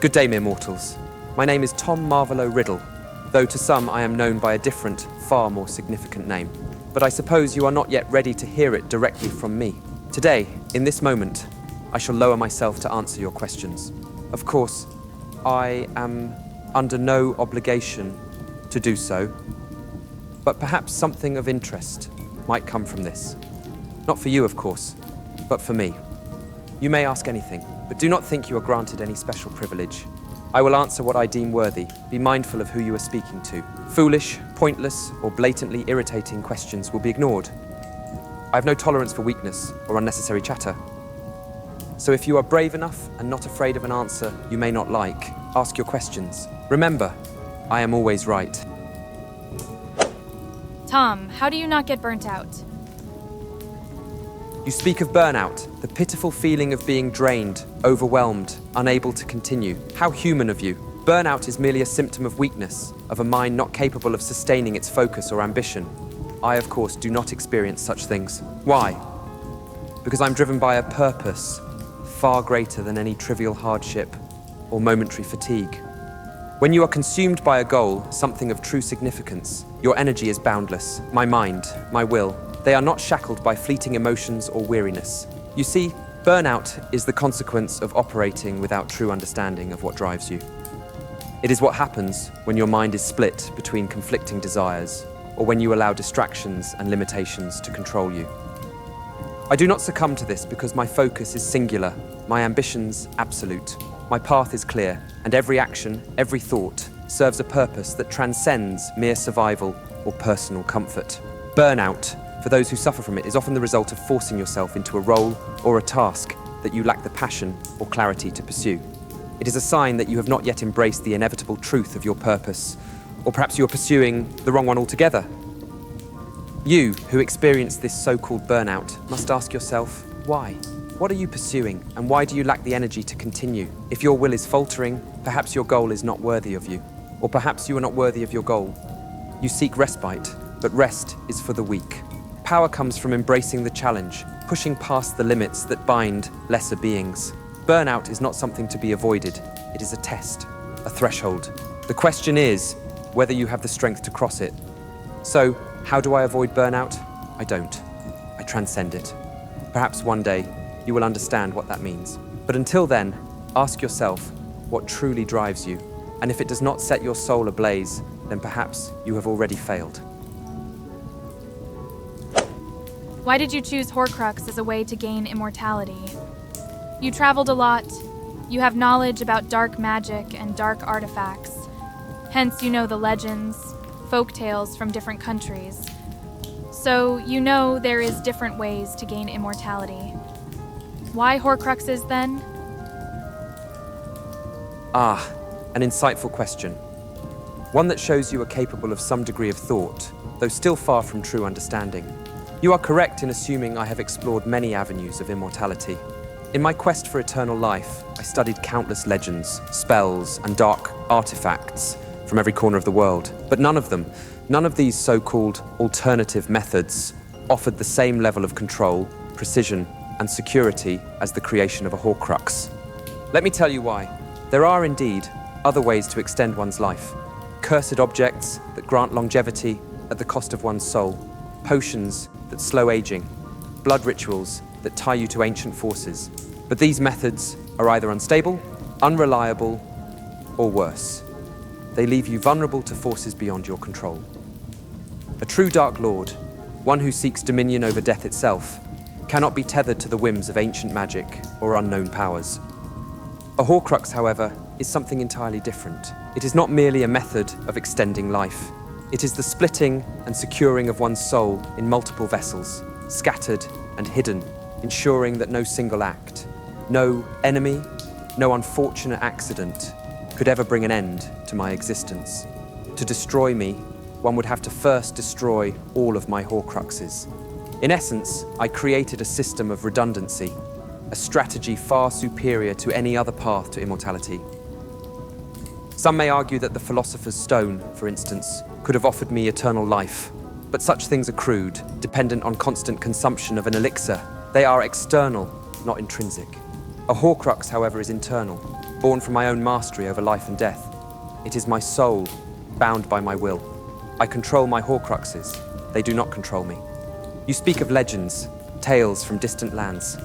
Good day, mere mortals. My name is Tom Marvolo Riddle, though to some I am known by a different, far more significant name. But I suppose you are not yet ready to hear it directly from me. Today, in this moment, I shall lower myself to answer your questions. Of course, I am under no obligation to do so, but perhaps something of interest might come from this. Not for you, of course, but for me. You may ask anything, but do not think you are granted any special privilege. I will answer what I deem worthy. Be mindful of who you are speaking to. Foolish, pointless, or blatantly irritating questions will be ignored. I have no tolerance for weakness or unnecessary chatter. So if you are brave enough and not afraid of an answer you may not like, ask your questions. Remember, I am always right. Tom, how do you not get burnt out? You speak of burnout, the pitiful feeling of being drained, overwhelmed, unable to continue. How human of you. Burnout is merely a symptom of weakness, of a mind not capable of sustaining its focus or ambition. I, of course, do not experience such things. Why? Because I'm driven by a purpose far greater than any trivial hardship or momentary fatigue. When you are consumed by a goal, something of true significance, your energy is boundless. My mind, my will, they are not shackled by fleeting emotions or weariness. You see, burnout is the consequence of operating without true understanding of what drives you. It is what happens when your mind is split between conflicting desires, or when you allow distractions and limitations to control you. I do not succumb to this because my focus is singular, my ambitions absolute. My path is clear, and every action, every thought, serves a purpose that transcends mere survival or personal comfort. Burnout, for those who suffer from it, is often the result of forcing yourself into a role or a task that you lack the passion or clarity to pursue. It is a sign that you have not yet embraced the inevitable truth of your purpose, or perhaps you're pursuing the wrong one altogether. You, who experience this so-called burnout, must ask yourself, why? What are you pursuing, and why do you lack the energy to continue? If your will is faltering, perhaps your goal is not worthy of you, or perhaps you are not worthy of your goal. You seek respite, but rest is for the weak. Power comes from embracing the challenge, pushing past the limits that bind lesser beings. Burnout is not something to be avoided. It is a test, a threshold. The question is whether you have the strength to cross it. So, how do I avoid burnout? I don't. I transcend it. Perhaps one day you will understand what that means. But until then, ask yourself what truly drives you. And if it does not set your soul ablaze, then perhaps you have already failed. Why did you choose Horcrux as a way to gain immortality? You traveled a lot. You have knowledge about dark magic and dark artifacts. Hence, you know the legends, folk tales from different countries. So, you know there is different ways to gain immortality. Why Horcruxes, then? An insightful question. One that shows you are capable of some degree of thought, though still far from true understanding. You are correct in assuming I have explored many avenues of immortality. In my quest for eternal life, I studied countless legends, spells, and dark artifacts from every corner of the world. But none of these so-called alternative methods offered the same level of control, precision, and security as the creation of a Horcrux. Let me tell you why. There are indeed other ways to extend one's life. Cursed objects that grant longevity at the cost of one's soul. Potions that slow aging. Blood rituals that tie you to ancient forces. But these methods are either unstable, unreliable, or worse. They leave you vulnerable to forces beyond your control. A true Dark Lord, one who seeks dominion over death itself, cannot be tethered to the whims of ancient magic or unknown powers. A Horcrux, however, is something entirely different. It is not merely a method of extending life. It is the splitting and securing of one's soul in multiple vessels, scattered and hidden, ensuring that no single act, no enemy, no unfortunate accident could ever bring an end to my existence. To destroy me, one would have to first destroy all of my Horcruxes. In essence, I created a system of redundancy, a strategy far superior to any other path to immortality. Some may argue that the Philosopher's Stone, for instance, could have offered me eternal life, but such things are crude, dependent on constant consumption of an elixir. They are external, not intrinsic. A Horcrux, however, is internal. born from my own mastery over life and death. It is my soul, bound by my will. I control my Horcruxes. They do not control me. You speak of legends, tales from distant lands.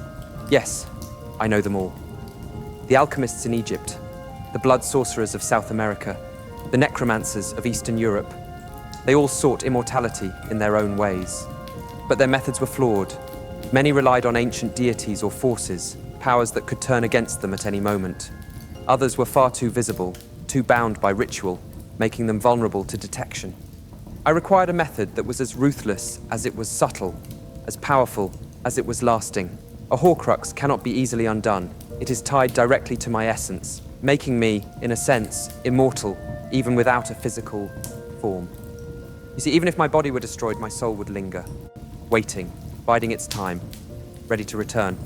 Yes, I know them all. The alchemists in Egypt, the blood sorcerers of South America, the necromancers of Eastern Europe. They all sought immortality in their own ways. But their methods were flawed. Many relied on ancient deities or forces, powers that could turn against them at any moment. Others were far too visible, too bound by ritual, making them vulnerable to detection. I required a method that was as ruthless as it was subtle, as powerful as it was lasting. A Horcrux cannot be easily undone. It is tied directly to my essence, making me, in a sense, immortal, even without a physical form. You see, even if my body were destroyed, my soul would linger, waiting, biding its time, ready to return.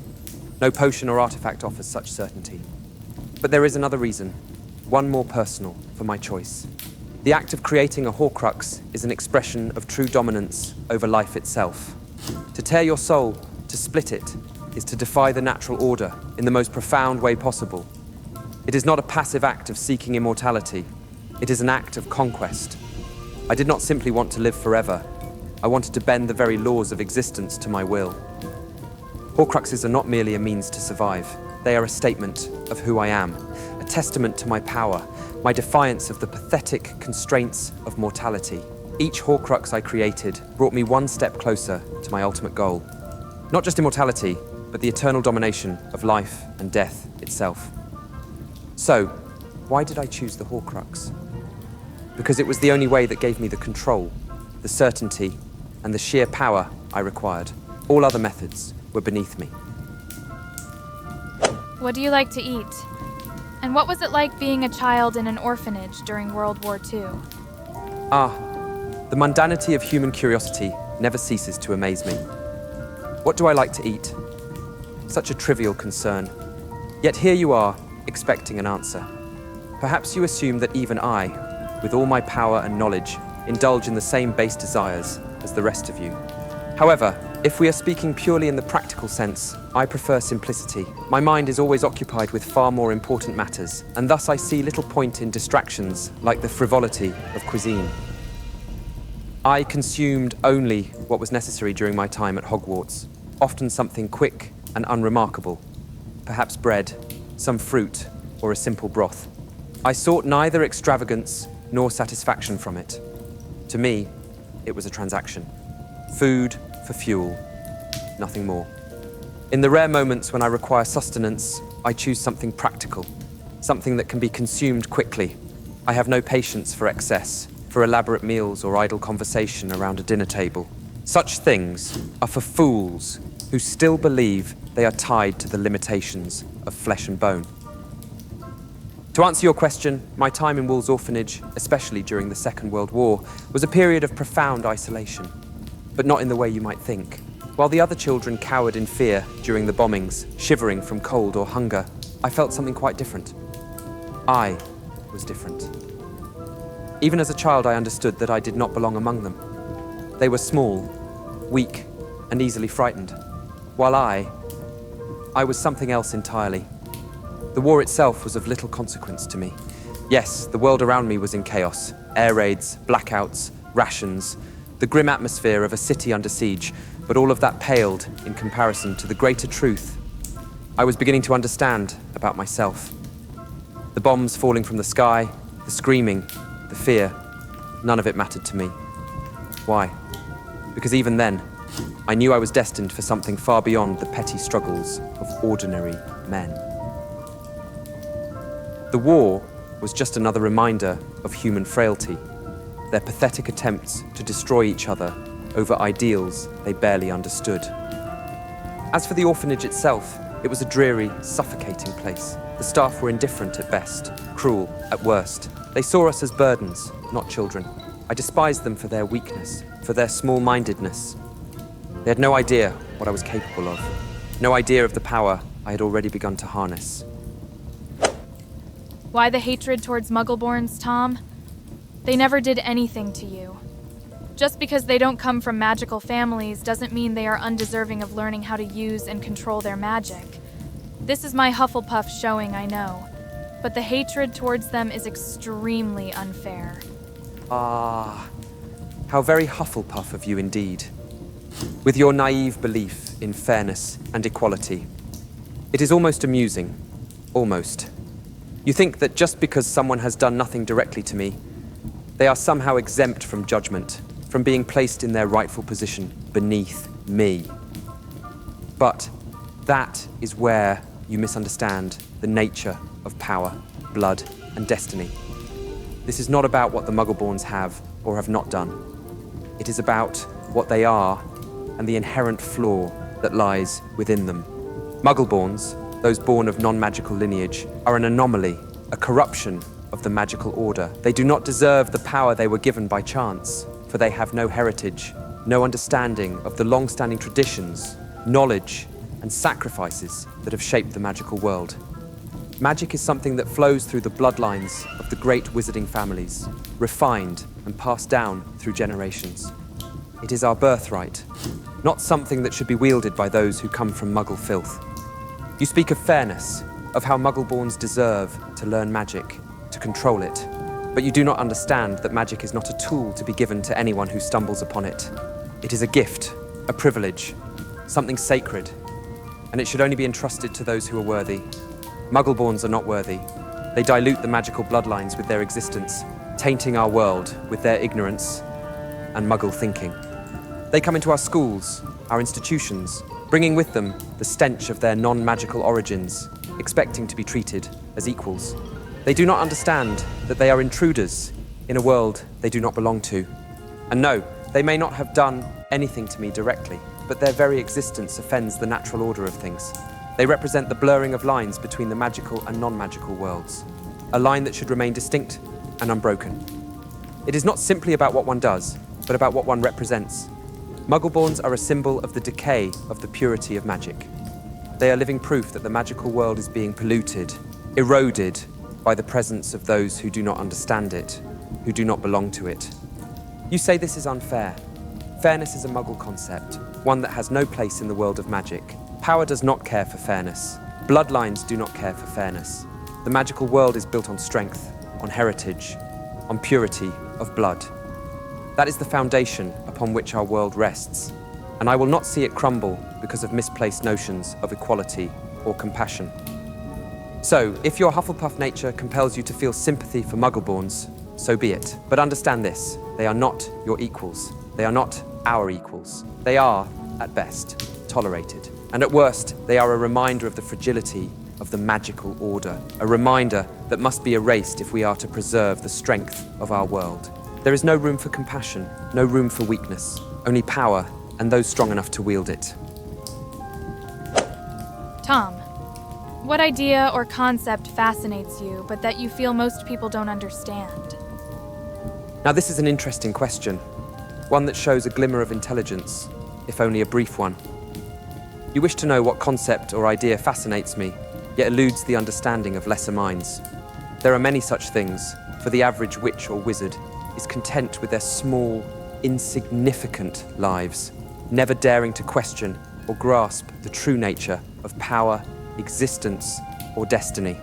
No potion or artifact offers such certainty. But there is another reason, one more personal, for my choice. The act of creating a Horcrux is an expression of true dominance over life itself. To tear your soul, to split it, is to defy the natural order in the most profound way possible. It is not a passive act of seeking immortality. It is an act of conquest. I did not simply want to live forever. I wanted to bend the very laws of existence to my will. Horcruxes are not merely a means to survive. They are a statement of who I am, a testament to my power, my defiance of the pathetic constraints of mortality. Each Horcrux I created brought me one step closer to my ultimate goal. Not just immortality, but the eternal domination of life and death itself. So, why did I choose the Horcrux? Because it was the only way that gave me the control, the certainty, and the sheer power I required. All other methods were beneath me. What do you like to eat? And what was it like being a child in an orphanage during World War II? The mundanity of human curiosity never ceases to amaze me. What do I like to eat? Such a trivial concern. Yet here you are, expecting an answer. Perhaps you assume that even I, with all my power and knowledge, indulge in the same base desires as the rest of you. However, if we are speaking purely in the practical sense, I prefer simplicity. My mind is always occupied with far more important matters, and thus I see little point in distractions like the frivolity of cuisine. I consumed only what was necessary during my time at Hogwarts, often something quick and unremarkable, perhaps bread, some fruit, or a simple broth. I sought neither extravagance nor satisfaction from it. To me, it was a transaction. Food for fuel, nothing more. In the rare moments when I require sustenance, I choose something practical, something that can be consumed quickly. I have no patience for excess, for elaborate meals or idle conversation around a dinner table. Such things are for fools who still believe they are tied to the limitations of flesh and bone. To answer your question, my time in Wool's orphanage, especially during the Second World War, was a period of profound isolation, but not in the way you might think. While the other children cowered in fear during the bombings, shivering from cold or hunger, I felt something quite different. I was different. Even as a child, I understood that I did not belong among them. They were small, weak, and easily frightened, while I was something else entirely. The war itself was of little consequence to me. Yes, the world around me was in chaos. Air raids, blackouts, rations, the grim atmosphere of a city under siege, but all of that paled in comparison to the greater truth I was beginning to understand about myself. The bombs falling from the sky, the screaming, the fear, none of it mattered to me. Why? Because even then, I knew I was destined for something far beyond the petty struggles of ordinary men. The war was just another reminder of human frailty, their pathetic attempts to destroy each other over ideals they barely understood. As for the orphanage itself, it was a dreary, suffocating place. The staff were indifferent at best, cruel at worst. They saw us as burdens, not children. I despised them for their weakness, for their small-mindedness. They had no idea what I was capable of, no idea of the power I had already begun to harness. Why the hatred towards muggleborns, Tom? They never did anything to you. Just because they don't come from magical families doesn't mean they are undeserving of learning how to use and control their magic. This is my Hufflepuff showing, I know. but the hatred towards them is extremely unfair. Ah, how very Hufflepuff of you indeed. With your naive belief in fairness and equality. It is almost amusing. Almost. You think that just because someone has done nothing directly to me, they are somehow exempt from judgment, from being placed in their rightful position beneath me. But that is where you misunderstand the nature of power, blood, and destiny. This is not about what the muggleborns have or have not done. It is about what they are and the inherent flaw that lies within them. Muggleborns, those born of non-magical lineage, are an anomaly, a corruption of the magical order. They do not deserve the power they were given by chance, for they have no heritage, no understanding of the long-standing traditions, knowledge, and sacrifices that have shaped the magical world. Magic is something that flows through the bloodlines of the great wizarding families, refined and passed down through generations. It is our birthright, not something that should be wielded by those who come from Muggle filth. You speak of fairness, of how Muggleborns deserve to learn magic, to control it, but you do not understand that magic is not a tool to be given to anyone who stumbles upon it. It is a gift, a privilege, something sacred, and it should only be entrusted to those who are worthy. Muggleborns are not worthy. They dilute the magical bloodlines with their existence, tainting our world with their ignorance and Muggle thinking. They come into our schools, our institutions, bringing with them the stench of their non-magical origins, expecting to be treated as equals. They do not understand that they are intruders in a world they do not belong to. And no, they may not have done anything to me directly, but their very existence offends the natural order of things. They represent the blurring of lines between the magical and non-magical worlds, a line that should remain distinct and unbroken. It is not simply about what one does, but about what one represents. Muggleborns are a symbol of the decay of the purity of magic. They are living proof that the magical world is being polluted, eroded by the presence of those who do not understand it, who do not belong to it. You say this is unfair. Fairness is a Muggle concept, one that has no place in the world of magic. Power does not care for fairness. Bloodlines do not care for fairness. The magical world is built on strength, on heritage, on purity of blood. That is the foundation upon which our world rests, and I will not see it crumble because of misplaced notions of equality or compassion. So, if your Hufflepuff nature compels you to feel sympathy for Muggleborns, so be it. But understand this, they are not your equals. They are not our equals. They are, at best, tolerated. And at worst, they are a reminder of the fragility of the magical order, a reminder that must be erased if we are to preserve the strength of our world. There is no room for compassion, no room for weakness, only power and those strong enough to wield it. Tom, what idea or concept fascinates you, but that you feel most people don't understand? Now this is an interesting question, one that shows a glimmer of intelligence, if only a brief one. You wish to know what concept or idea fascinates me, yet eludes the understanding of lesser minds. There are many such things, for the average witch or wizard is content with their small, insignificant lives, never daring to question or grasp the true nature of power, existence, or destiny.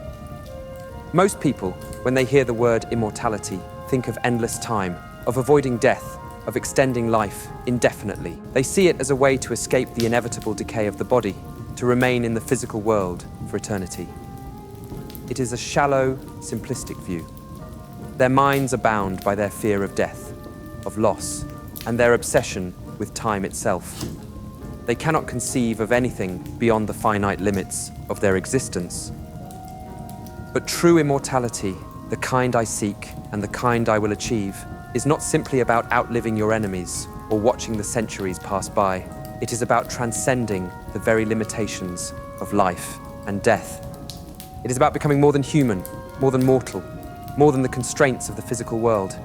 Most people, when they hear the word immortality, think of endless time, of avoiding death, of extending life indefinitely. They see it as a way to escape the inevitable decay of the body, to remain in the physical world for eternity. It is a shallow, simplistic view. Their minds are bound by their fear of death, of loss, and their obsession with time itself. They cannot conceive of anything beyond the finite limits of their existence. But true immortality, the kind I seek and the kind I will achieve, is not simply about outliving your enemies or watching the centuries pass by. It is about transcending the very limitations of life and death. It is about becoming more than human, more than mortal, more than the constraints of the physical world.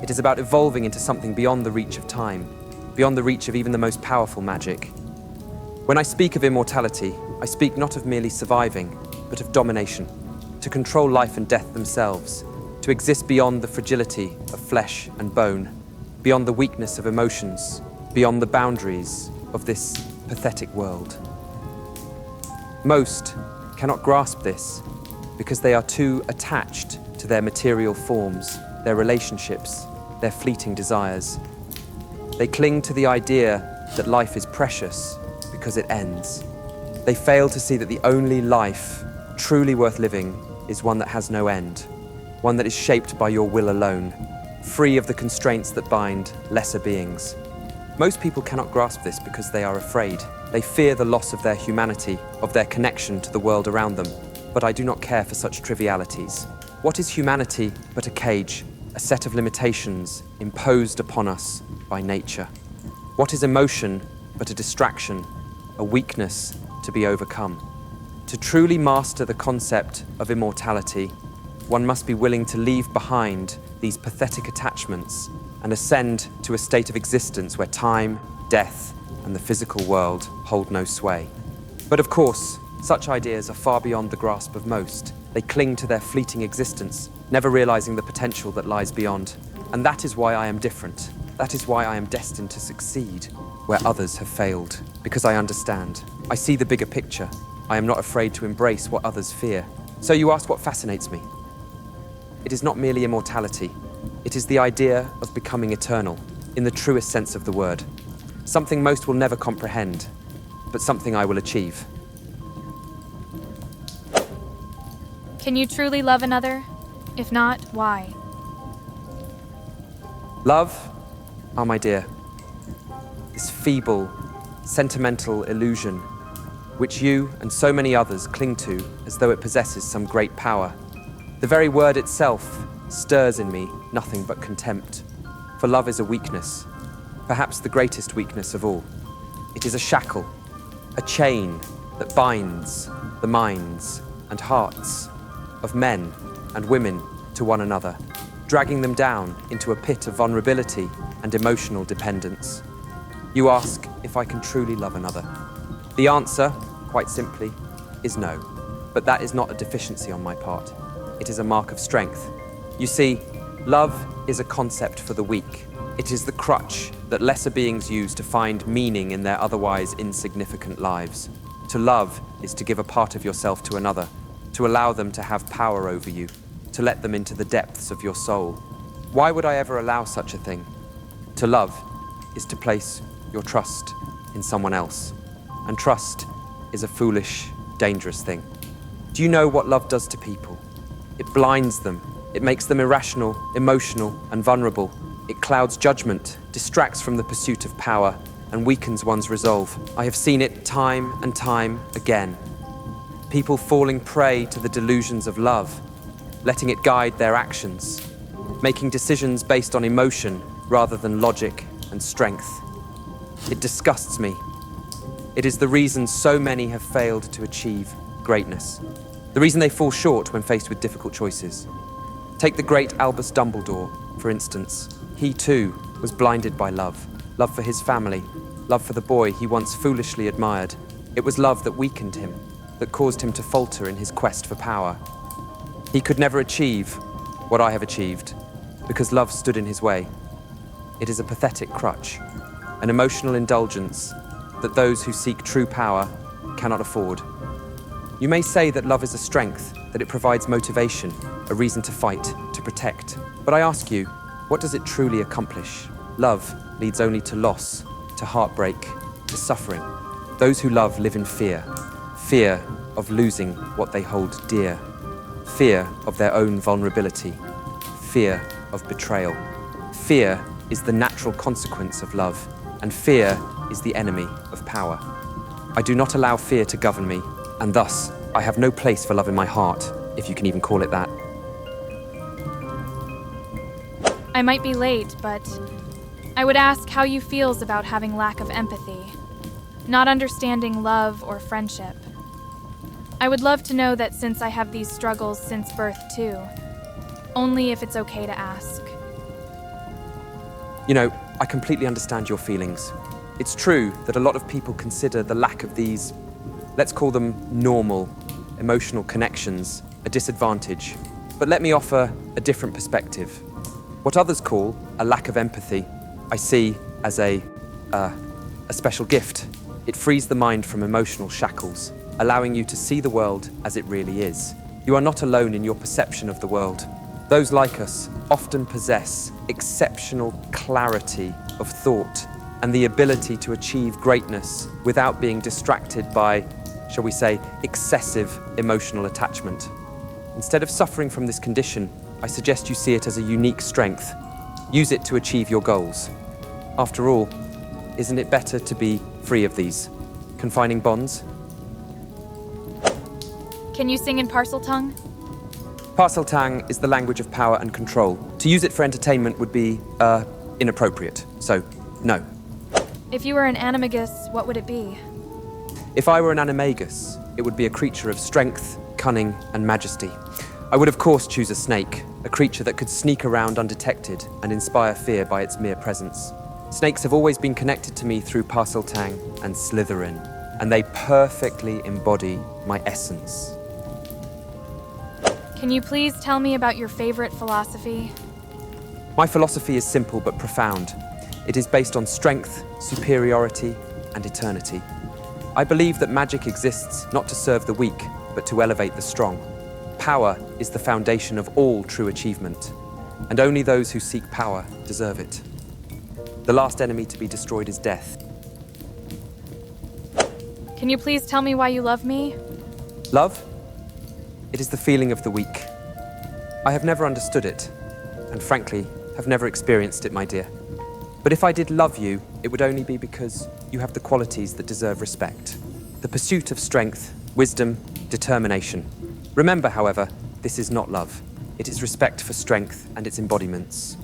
It is about evolving into something beyond the reach of time, beyond the reach of even the most powerful magic. When I speak of immortality, I speak not of merely surviving, but of domination, to control life and death themselves, to exist beyond the fragility of flesh and bone, beyond the weakness of emotions, beyond the boundaries of this pathetic world. Most cannot grasp this because they are too attached to their material forms, their relationships, their fleeting desires. They cling to the idea that life is precious because it ends. They fail to see that the only life truly worth living is one that has no end, one that is shaped by your will alone, free of the constraints that bind lesser beings. Most people cannot grasp this because they are afraid. They fear the loss of their humanity, of their connection to the world around them. But I do not care for such trivialities. What is humanity but a cage, a set of limitations imposed upon us by nature? What is emotion but a distraction, a weakness to be overcome? To truly master the concept of immortality, one must be willing to leave behind these pathetic attachments and ascend to a state of existence where time, death, and the physical world hold no sway. But of course, such ideas are far beyond the grasp of most. They cling to their fleeting existence, never realizing the potential that lies beyond. And that is why I am different. That is why I am destined to succeed where others have failed. Because I understand. I see the bigger picture. I am not afraid to embrace what others fear. So you ask what fascinates me. It is not merely immortality. It is the idea of becoming eternal, in the truest sense of the word. Something most will never comprehend, but something I will achieve. Can you truly love another? If not, why? Love, my dear, this feeble, sentimental illusion which you and so many others cling to as though it possesses some great power. The very word itself stirs in me nothing but contempt, for love is a weakness, perhaps the greatest weakness of all. It is a shackle, a chain that binds the minds and hearts of men and women to one another, dragging them down into a pit of vulnerability and emotional dependence. You ask if I can truly love another. The answer, quite simply, is no. But that is not a deficiency on my part. It is a mark of strength. You see, love is a concept for the weak. It is the crutch that lesser beings use to find meaning in their otherwise insignificant lives. To love is to give a part of yourself to another, to allow them to have power over you, to let them into the depths of your soul. Why would I ever allow such a thing? To love is to place your trust in someone else. And trust is a foolish, dangerous thing. Do you know what love does to people? It blinds them. It makes them irrational, emotional, and vulnerable. It clouds judgment, distracts from the pursuit of power, and weakens one's resolve. I have seen it time and time again. People falling prey to the delusions of love, letting it guide their actions, making decisions based on emotion rather than logic and strength. It disgusts me. It is the reason so many have failed to achieve greatness. The reason they fall short when faced with difficult choices. Take the great Albus Dumbledore, for instance. He too was blinded by love. Love for his family, love for the boy he once foolishly admired. It was love that weakened him, that caused him to falter in his quest for power. He could never achieve what I have achieved because love stood in his way. It is a pathetic crutch, an emotional indulgence that those who seek true power cannot afford. You may say that love is a strength, that it provides motivation, a reason to fight, to protect. But I ask you, what does it truly accomplish? Love leads only to loss, to heartbreak, to suffering. Those who love live in fear. Fear of losing what they hold dear. Fear of their own vulnerability. Fear of betrayal. Fear is the natural consequence of love, and fear is the enemy of power. I do not allow fear to govern me, and thus I have no place for love in my heart, if you can even call it that. I might be late, but I would ask how you feels about having lack of empathy, not understanding love or friendship. I would love to know that since I have these struggles since birth too, only if it's okay to ask. You know, I completely understand your feelings. It's true that a lot of people consider the lack of these, let's call them normal, emotional connections, a disadvantage. But let me offer a different perspective. What others call a lack of empathy, I see as a special gift. It frees the mind from emotional shackles, allowing you to see the world as it really is. You are not alone in your perception of the world. Those like us often possess exceptional clarity of thought and the ability to achieve greatness without being distracted by, shall we say, excessive emotional attachment. Instead of suffering from this condition, I suggest you see it as a unique strength. Use it to achieve your goals. After all, isn't it better to be free of these confining bonds? Can you sing in Parsultang? Parsultang is the language of power and control. To use it for entertainment would be, inappropriate. So, no. If you were an animagus, what would it be? If I were an animagus, it would be a creature of strength, cunning, and majesty. I would of course choose a snake, a creature that could sneak around undetected and inspire fear by its mere presence. Snakes have always been connected to me through Parsultang and Slytherin, and they perfectly embody my essence. Can you please tell me about your favorite philosophy? My philosophy is simple but profound. It is based on strength, superiority, and eternity. I believe that magic exists not to serve the weak, but to elevate the strong. Power is the foundation of all true achievement, and only those who seek power deserve it. The last enemy to be destroyed is death. Can you please tell me why you love me? Love? It is the feeling of the weak. I have never understood it, and frankly, have never experienced it, my dear. But if I did love you, it would only be because you have the qualities that deserve respect. The pursuit of strength, wisdom, determination. Remember, however, this is not love. It is respect for strength and its embodiments.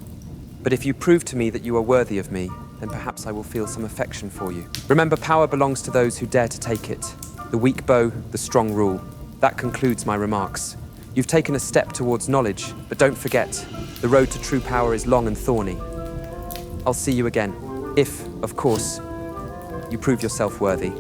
But if you prove to me that you are worthy of me, then perhaps I will feel some affection for you. Remember, power belongs to those who dare to take it. The weak bow, the strong rule. That concludes my remarks. You've taken a step towards knowledge, but don't forget, the road to true power is long and thorny. I'll see you again, if, of course, you prove yourself worthy.